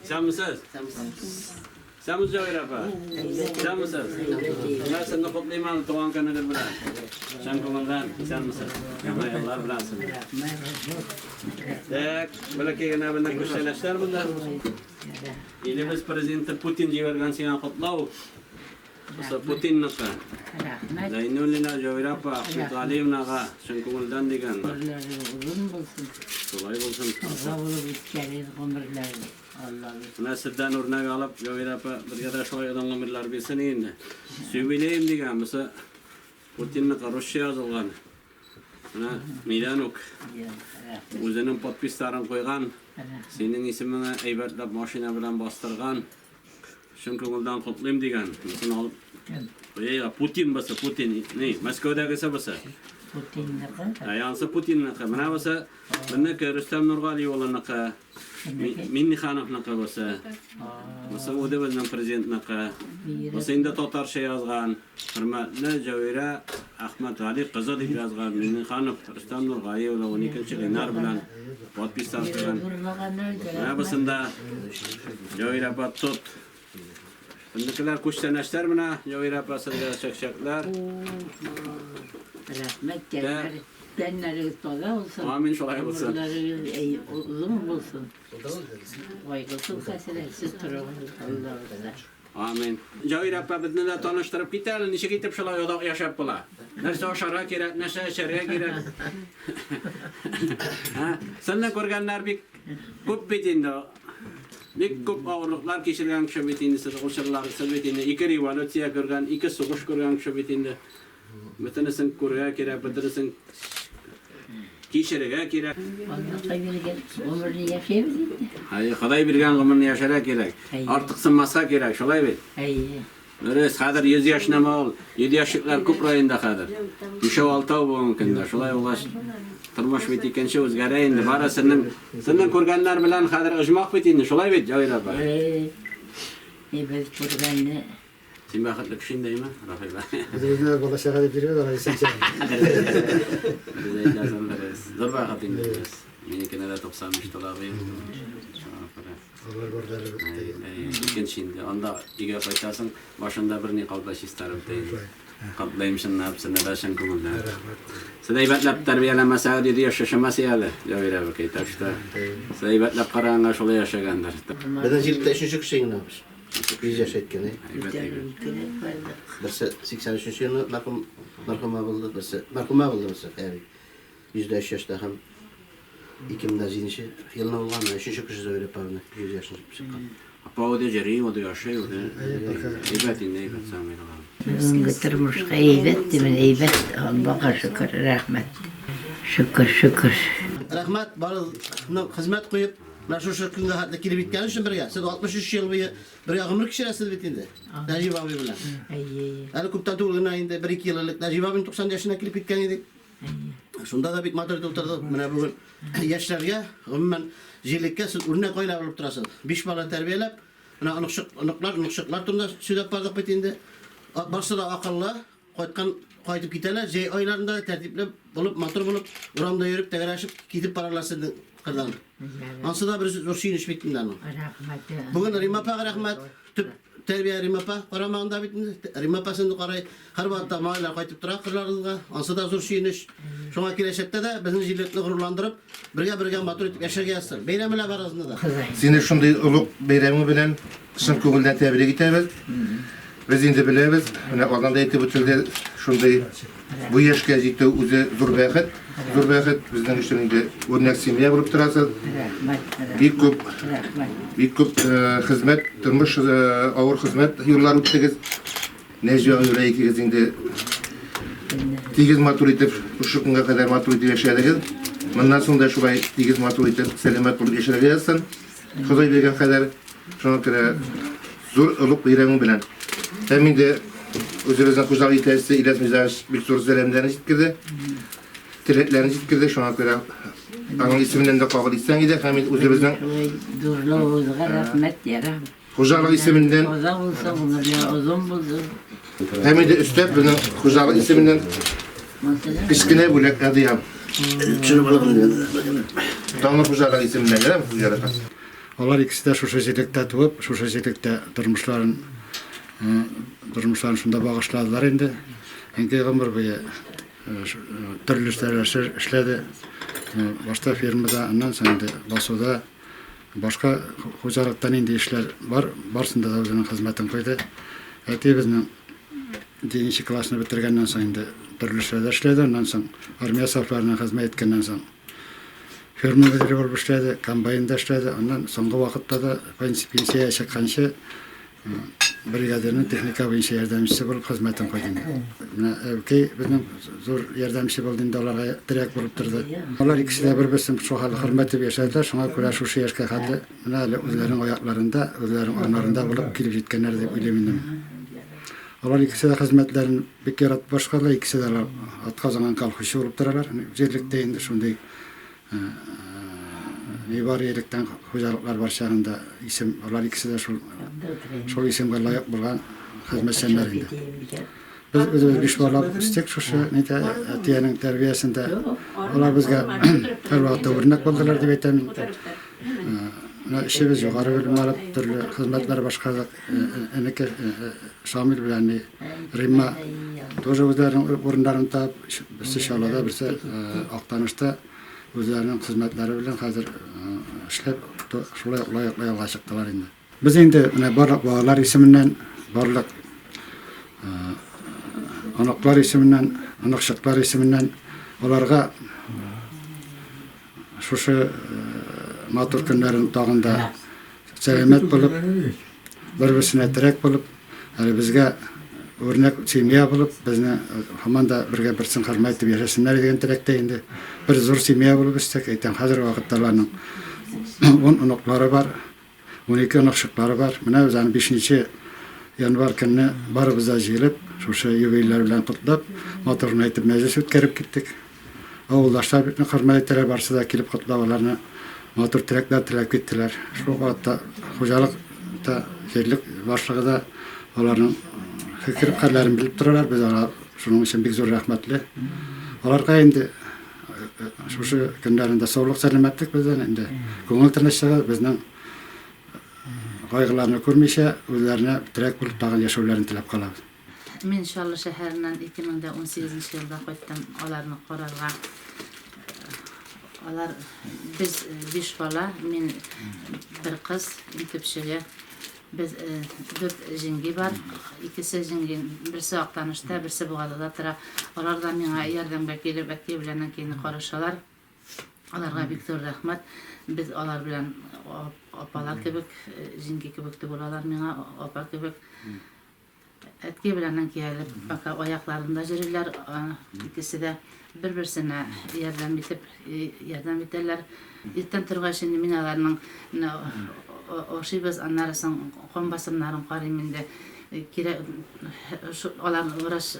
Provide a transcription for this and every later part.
Sen misiniz? Sen misiniz Cavir apa? Sen misiniz? Ben seni kutlayayım Doğan Kanadır bilen. Sen konudan sen misiniz? Yana yıllar bilensin. Böyle ki yine benden güçleşler bunlar. İlimiz Prezidenti Putin diyorgan seni kutlav. Putin nasıl? Zaynulina Cavir apa, Ahmet Aliyev naga, sen konudan diyen. Kolay olsun. Buna sizden örnek alıp Cavir apa bir ya da şolay adamlar bilsin indi. Söyleyeyim diyen mesela Putin'in Rusya yazılgan. Buna Milanuk. Özünün podpislerini koygan. Senin ismini eybetlep maşina bilen bastırgan. Çünkü ondan kutlayayım diyen. Mesela alıp Putin basa Putin ne? Moskov'daki basa. Yansı Putin'niki. Buna basa benneki Rüstem Nurgali yoluniki. Minni Khanov'niki basa. Basa o da bizden prezidentniki. Basa indi Tatar şey yazgan. Hürmetli Cavira Ahmet Ali kızı dip yazgan. Minni Khanov Rüstem Nurgali yola 12. Gınar bilen podpistan kılan. Buna basında Cavira Batut. Bundakiler kuşlanışlar buna Cavir apasıga çakşaklar. Rahmet genleri. Genleri toga olsun. Amin şolay olsun. Ömürleri uzun olsun. Vaygılsın kasilesiz durun. Allah'a. Amin. Cavir apa bizni de tanıştırıp gidelim. Nişe gidip şolay oda yaşap bula. Nerse aşağı gerek, nerse içeriye gerek. Seninle görgenler bir kup bitinde. Bir kup ağırlıklar kişileyen kişi bitinde, uçurlar bitinde, iki rivalötiye görgen, iki soğuş görgen kişi bitinde. Bütünüsün kuruya gerek, bütünüsün kişiliğe gerek. Ömrünü yaşayabilir. Hayır, Xuday birgen ömrünü yaşarak gerek. Artık sınmasa gerek, şolay bil. Öyle kadir 100 yaşına mı ol? 7 yaşlıklar kup rayında kadir. 5-6 bu mümkün. Şolay ulaş. Turmuş bitikençe özgäreyindi. Bara senden көргәннәр белән хәзер оҗмак бит инде. Шулай бит, Җавир апа. Biz көргәнне. Син бәхетле кешендәйме, Рафил бай? Bizler bana şaka edip veriyorlar. Зур бәхет инде. Минекенә дә 95 доллар. Allah gördüğünü. İkinci indi. Onda iga кайтасың, башында бер ни калбаш истәрем тейин. Катлаймшын напсына да шын күңелдә. Сәдәй бәтләп тәрбияләмәсә диде яшәшәмәс әле. Җавир апа кайташта. Сәдәй бәтләп караганга шулай яшәгәндер. Ben ciltte 3. kişiyim ne yapmış? 100 yaş etkeni. Birisi 83 yılında merhuma buldu. Birisi merhuma buldu mesela. Yani %5 yaşta hem ikimde zinişi. Yılına olan 3. kişi öyle parını. 100 yaşında çıkan. Apa o da jeri, o da yaşay, o da. Eybet indi, eybet samira. Bizim götürmüşke eybet demin eybet. Allah'a şükür, rahmet. Şükür. Rahmet bana hizmet koyup şu şirkinde hatta kilip bitken için bir ya. Siz 63 yıl bir ömür kişilersiz bitinde. Necip abi bilen. Yani kuptan tuğluna indi 1-2 yıllık Necip abinin 90 yaşına kilip bitken idik. Şunda da bir materi oturdu. Bana bugün yaşlarga, umumen jillikka siz urna koyla olup turasınız. 5 bala terbiyelep, bana nukşuklar tunda südep bardak bitinde. Barsa da akıllı, koyup giderler. Jey aylarında tertiple bulup, motor bulup, uramda yürüp, tegeraşıp, gidip paralasını kırdan. Ansı da bir zor şeyin iş bittiğinden o. Bugün Rimapa rahmet, tüp terbiye Rimapa, karamağında bittiğinde. Rimapa'sını karayı, harbatta mağayla koyup durak kırlarızga. Ansı da zor şeyin iş. Şuna kireçette de bizim jilletini gururlandırıp, birge motor etip yaşa gelsin. Beyramıyla var aslında da. Seni şunday uluq beyremi bilen şın köngülden tebrik etebez. Biz indi bilebez. Odan da etti bu türde şunday bu yaşga jikte uze zor bäxet. Zor bäxet bizden işlerinde örnek simiye bulup turasız. Bir köp hizmet, turmuş ağır hizmet yıllar öttegiz. Necmi öyle ikigizinde tigiz maturitet şu günge kadar maturitet yaşadık. Bundan sonra da şurayı tigiz maturitet selamet bulup yaşayacağız. Xuday bergen kadar şuna kadar zor olup beyremi bilen. Hemin de özümüzden kucak itesi ilet mizaj bir soru selamlarını jitkirdi. Tiletlerini jitkirdi şuna kadar. Anın isminden de kabul etsen gide hemin özümüzden Durluğunuza rahmet yaram. Kucak isminden Uzak olsa bunlar ya uzun bulsun. hemin de üstad bunun kucak isminden kiskine bulak adıyam. Şunu bakalım. Damla kucak isminden değil mi? Алар икесе дә шушы җирлектә туып, шушы җирлектә тормышларын шунда багышладылар инде. Әнкәй гомер буе төрле эшләр эшләде. Башта фермада, аннан соң инде басуда, башка хуҗалыктан инде эшләр бар, барсында да үзенең хезмәтен куйды. Әти безнең 10 классны бетергәннән соң инде төрле эшләр эшләде, аннан соң армия сафларына хезмәт иткәннән соң ферма бедери булып эшләде, комбайнда эшләде, аннан соңгы вакытта да пенсия чыкканчы бригадирның техника буенча ярдәмчесе булып хезмәтен куйды. Менә әбкәй безнең зур ярдәмче булды инде, аларга терәк булып торды. Алар икесе дә бер-берсен шуңа хөрмәт итеп яшәделәр, шуңа күрә шушы яшькә хәтле менә үзләренең аякларында, үзләренең арналарында булып килеп җиткәннәр дип уйлыйм инде. Алар икесе дә хезмәтләрен бик яратып башкалар, икесе дә атказанган колхозчы булып торалар. Җирлектә инде шундый Небарелектән хуҗалыклар бар чагында исем, алар икесе дә шул исемгә лаек булган хезмәтчәннәр инде. Без үзебез 5 бала үстек шушы әтиянең тәрбиясендә. Алар безгә һәрвакыт үрнәк булдылар дип әйтәм. Эшебез югары белем алып, төрле хезмәтләр башкардык. Энеке Шамил белән Римма тоже үзләренең урыннарын тап, берсе Шалада, берсе Актанышта үзләренең хезмәтләре белән хәзер эшләп шулай лаеклы чыктылар инде. Без инде менә барлык балалар исеменнән, барлык анаклар исеменнән, анакчыклар исеменнән аларга шушы матур көннәрен тагында сәламәт булып, бер-берсенә терәк булып, әле безгә үрнәк семья булып, безне һаман да бергә берсен хөрмәт итеп яшәсеннәр дигән теләктә инде. Бер зур семья булып үстек. Әйтәм, хәзер вакытта аларның 10 оныклары бар, 12 анакчыклары бар. Менә без аны 5 январь көнне барыбыз да җыелып, шушы юбилейлар белән котлап, матурны әйтеп мәҗлес үткәреп киттек. Авылдашлар битне хөрмәт итәләр, барсы да килеп котлап аларны матур теләкләр теләп киттеләр. Шул вакытта хуҗалыкта җирлек башлыгы да аларның фикер кадәрләрен белеп торалар. Без алар шуның өчен бик зур рәхмәтле. Аларга инде шушы көннәрендә саулык, сәламәтлек бездән инде күңел тынычлыгы, безнең кайгыларны күрмичә үзләренә терәк булып тагын яшәүләрен теләп калабыз. Мин Шарлы шәһәреннән 2018 елда кайттым аларны карарга. Алар без 5 бала, мин бер кыз, төпчеге. Biz 4 җиңги бар, икесе җиңги, берсе Актанышта, берсе Бугадада тора. Алар да миңа ярдәмгә килеп, әти белән әнкәйне карашалар. Аларга бик зур рәхмәт. Без алар белән апалар кебек, җиңги кебек булалар миңа, апа кебек. Әти белән әнкәй әле пока аякларында җырлар, икесе дә бер-берсенә ярдәм итәләр. Иртән торгач инде мин аларның Ошибыз аннарысын кон басымнарын карыйм инде. Алар врач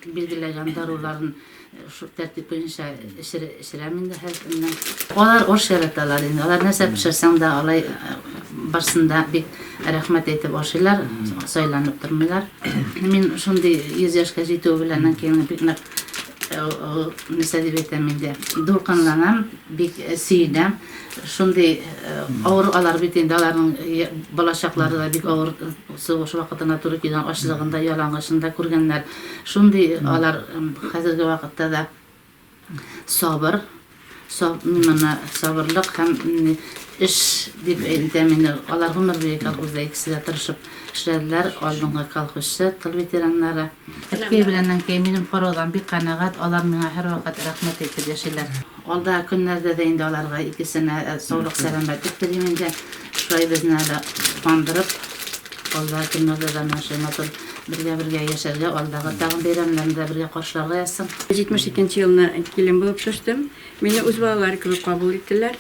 билгеләгән даруларын шу тәртип буенча эшерәм инде һәркөннән. Алар ош яраталар инде. Алар нәрсә пешерсәң дә алай барсында бик рәхмәт әйтеп ашыйлар, сайланып тормыйлар. Мин шундый 100 яшькә җитү белән киң бик нык нәсәдибәтем инде. Дулкынланам, бик сөйдәм. Шундый авыр алар бит инде, аларның балачаклары да бик авыр сугыш вакытына туры килгән, ачлыгында, ялаңгышында күргәннәр. Шундый алар хәзерге вакытта да сабыр, сабырлык һәм эш дип әйтәм инде. Алар гомер буе колхозда икесе дә тырышып эшләделәр, алдынгы колхозчы, тыл ветераннары. Әткәй белән әнкәй минем караудан бик канәгать, алар миңа һәрвакыт рәхмәт әйтеп яшиләр. Алда көннәрдә дә инде аларга икесенә саулык, сәламәтлек телим инде. Шулай безне дә кандырып, алда көннәрдә дә мәшәмәтен бергә яшәргә, алдагы тагын бәйрәмнәрендә бергә каршыларга язсам. 72 елны килен булып төштем. Мине үз балалары кебек кабул иттеләр.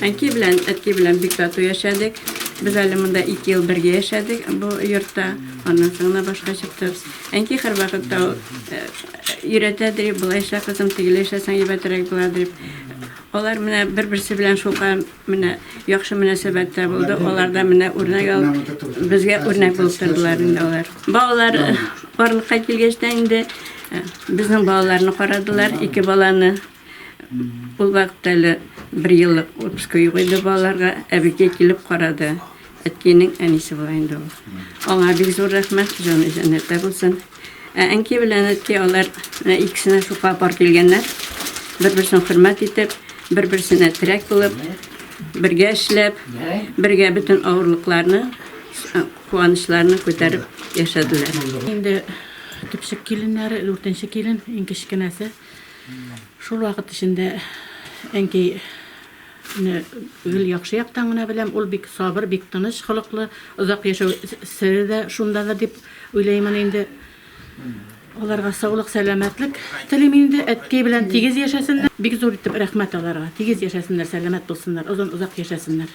Әнкәй белән, әткәй белән бик тату яшәдек. Без әле монда 2 ел бергә яшәдек бу йортта. Аннан соң башка чыктык. Әнкәй һәр вакытта өйрәтәдер, булайша кызым тигеләшәсәң ибәтрәк була дип. Алар менә бер-берсе белән шулка менә яхшы мөнәсәбәттә булды. Алар да менә үрнәк алып, безгә үрнәк булып тордылар инде алар. Балалар барлыкка килгәчтә инде безнең балаларны карадылар, 2 баланы. Ул вакытта әле 1 еллык отпуска юк иде балаларга, әбекәй килеп карады. Әткәйнең әнисе була инде ул. Аңа бик зур рәхмәт, җаны җәннәттә булсын. Әнкәй белән әткәй алар икесенә шука пар килгәннәр. Бер-берсен хөрмәт итеп, бер-берсенә терәк булып, бергә эшләп, бергә бөтен авырлыкларны, куанычларны күтәреп яшәделәр. Инде төпчек киленнәре, 4нче килен, иң кечкенәсе. Шул вакыт эчендә әнкәй гел яхшы яктан гына беләм, ул бик сабыр, бик тыныч холыклы, озак яшәү сире дә шундадыр дип уйлыймын инде. Аларга саулык, сәламәтлек телим инде. Әткәй белән тигез яшәсеннәр. Бик зур итеп рәхмәт аларга. Тигез яшәсеннәр, сәламәт булсыннар, озак яшәсеннәр.